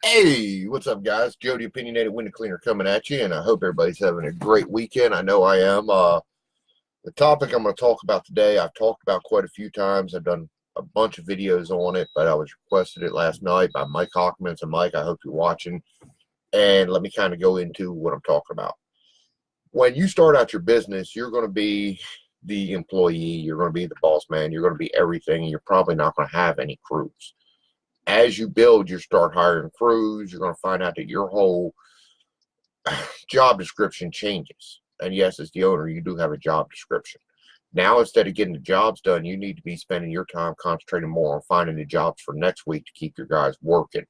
Hey, what's up, guys? Joe, the Opinionated Window Cleaner, coming at you, and I hope everybody's having a great weekend. I know I am. The topic I'm going to talk about today, I've talked about quite a few times. I've done a bunch of videos on it, but I was requested it last night by Mike Hockman. So, Mike, I hope you're watching, and let me kind of go into what I'm talking about. When you start out your business, you're going to be the employee, you're going to be the boss man, you're going to be everything, and you're probably not going to have any crews. As you build, you start hiring crews, you're going to find out that your whole job description changes. And yes, as the owner, you do have a job description. Now, instead of getting the jobs done, you need to be spending your time concentrating more on finding the jobs for next week to keep your guys working.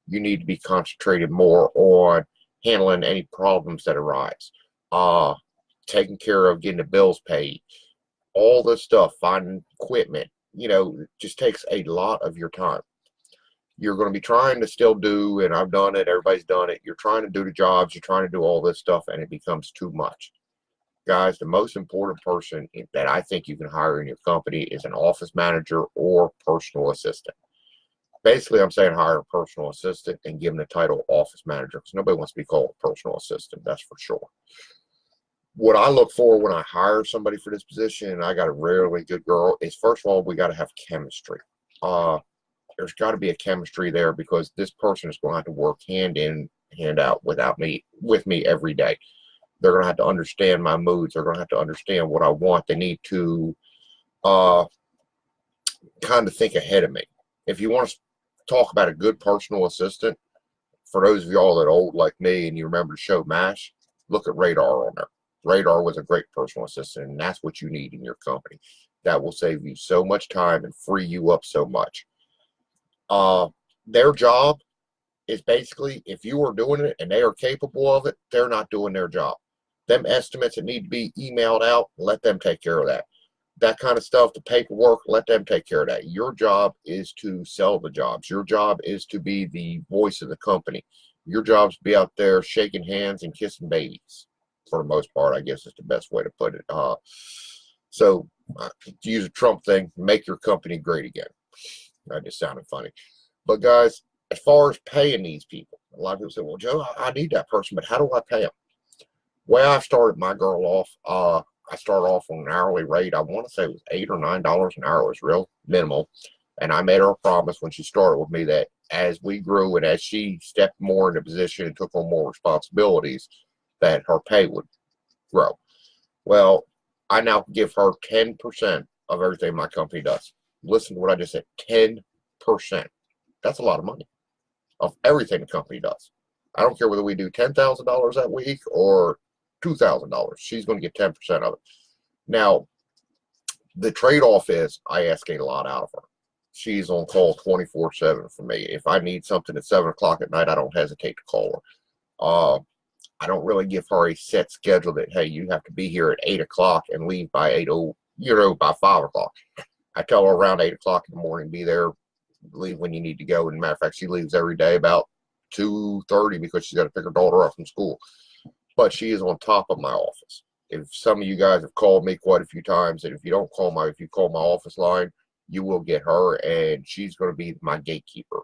You need to be concentrated more on handling any problems that arise, taking care of getting the bills paid, all this stuff, finding equipment. It just takes a lot of your time. You're going to be trying to still do, and I've done it, everybody's done it. You're trying to do the jobs, you're trying to do all this stuff, and it becomes too much. Guys, the most important person that I think you can hire in your company is an office manager or personal assistant. Basically, I'm saying hire a personal assistant and give them the title office manager, because nobody wants to be called a personal assistant, that's for sure. What I look for when I hire somebody for this position, and I got a really good girl, is first of all, we got to have chemistry. There's got to be a chemistry there, because this person is going to have to work hand in, hand out with me every day. They're going to have to understand my moods. They're going to have to understand what I want. They need to kind of think ahead of me. If you want to talk about a good personal assistant, for those of y'all that are old like me and you remember the show MASH, look at Radar on there. Radar was a great personal assistant, and that's what you need in your company. That will save you so much time and free you up so much. Their job is basically, if you are doing it and they are capable of it, they're not doing their job. Them estimates that need to be emailed out, let them take care of that. That kind of stuff, the paperwork, let them take care of that. Your job is to sell the jobs. Your job is to be the voice of the company. Your job is to be out there shaking hands and kissing babies, for the most part, I guess is the best way to put it. To use a Trump thing, make your company great again. That just sounded funny. But guys, as far as paying these people, a lot of people say, well, Joe, I need that person, but how do I pay them? Way I started my girl off, I started off on an hourly rate. I want to say it was $8 or $9 an hour. It was real minimal. And I made her a promise when she started with me that as we grew and as she stepped more into position and took on more responsibilities, that her pay would grow. Well, I now give her 10% of everything my company does. Listen to what I just said, 10%. That's a lot of money of everything the company does. I don't care whether we do $10,000 that week or $2,000. She's going to get 10% of it. Now, the trade-off is I ask a lot out of her. She's on call 24/7 for me. If I need something at 7 o'clock at night, I don't hesitate to call her. I don't really give her a set schedule that, hey, you have to be here at 8 o'clock and leave by by 5 o'clock. I tell her around 8 o'clock in the morning, be there, leave when you need to go. And matter of fact, she leaves every day about 2:30 because she's got to pick her daughter up from school. But she is on top of my office. If some of you guys have called me quite a few times, and if you call my office line, you will get her, and she's going to be my gatekeeper.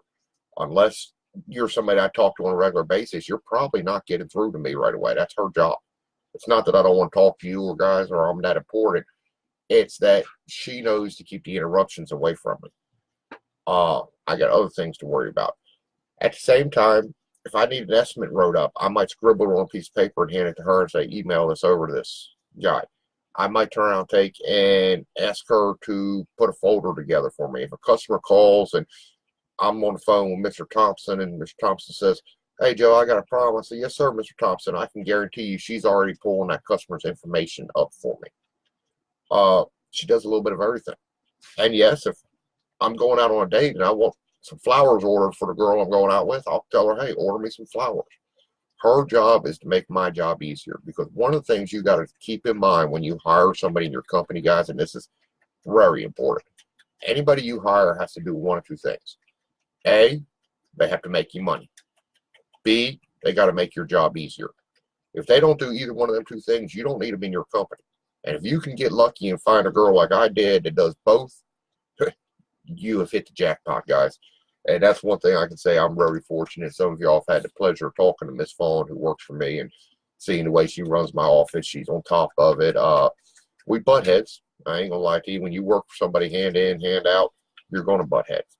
Unless you're somebody I talk to on a regular basis, you're probably not getting through to me right away. That's her job. It's not that I don't want to talk to you or guys or I'm that important. It's that she knows to keep the interruptions away from me. I got other things to worry about. At the same time, if I need an estimate wrote up, I might scribble it on a piece of paper and hand it to her and say, email this over to this guy. I might turn around and ask her to put a folder together for me. If a customer calls and I'm on the phone with Mr. Thompson and Mr. Thompson says, hey, Joe, I got a problem. I say, yes, sir, Mr. Thompson. I can guarantee you she's already pulling that customer's information up for me. She does a little bit of everything. And yes, if I'm going out on a date and I want some flowers ordered for the girl I'm going out with, I'll tell her, hey, order me some flowers. Her job is to make my job easier, because one of the things you got to keep in mind when you hire somebody in your company, guys, and this is very important, anybody you hire has to do one of two things. A, they have to make you money. B, they got to make your job easier. If they don't do either one of them two things, you don't need them in your company. And if you can get lucky and find a girl like I did that does both, you have hit the jackpot, guys. And that's one thing I can say I'm very fortunate. Some of y'all have had the pleasure of talking to Miss Fawn, who works for me, and seeing the way she runs my office. She's on top of it. We butt heads. I ain't gonna lie to you. When you work for somebody hand in, hand out, you're gonna butt heads.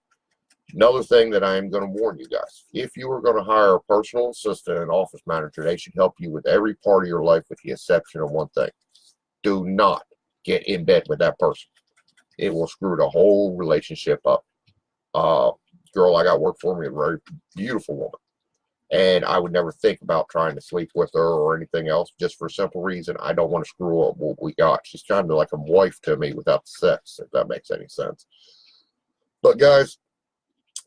Another thing that I am going to warn you guys, if you are going to hire a personal assistant and office manager, they should help you with every part of your life with the exception of one thing. Do not get in bed with that person. It will screw the whole relationship up. Girl I got work for me, a very beautiful woman. And I would never think about trying to sleep with her or anything else, just for a simple reason. I don't want to screw up what we got. She's kind of like a wife to me without sex, if that makes any sense. But guys,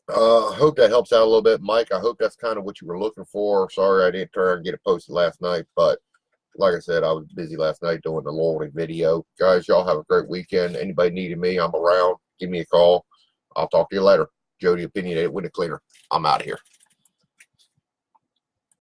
hope that helps out a little bit. Mike, I hope that's kind of what you were looking for. Sorry I didn't try and get it posted last night, but like I said, I was busy last night doing the loyalty video. Guys, y'all have a great weekend. Anybody needing me, I'm around. Give me a call. I'll talk to you later. Jody Opinionated Window Cleaner. I'm out of here.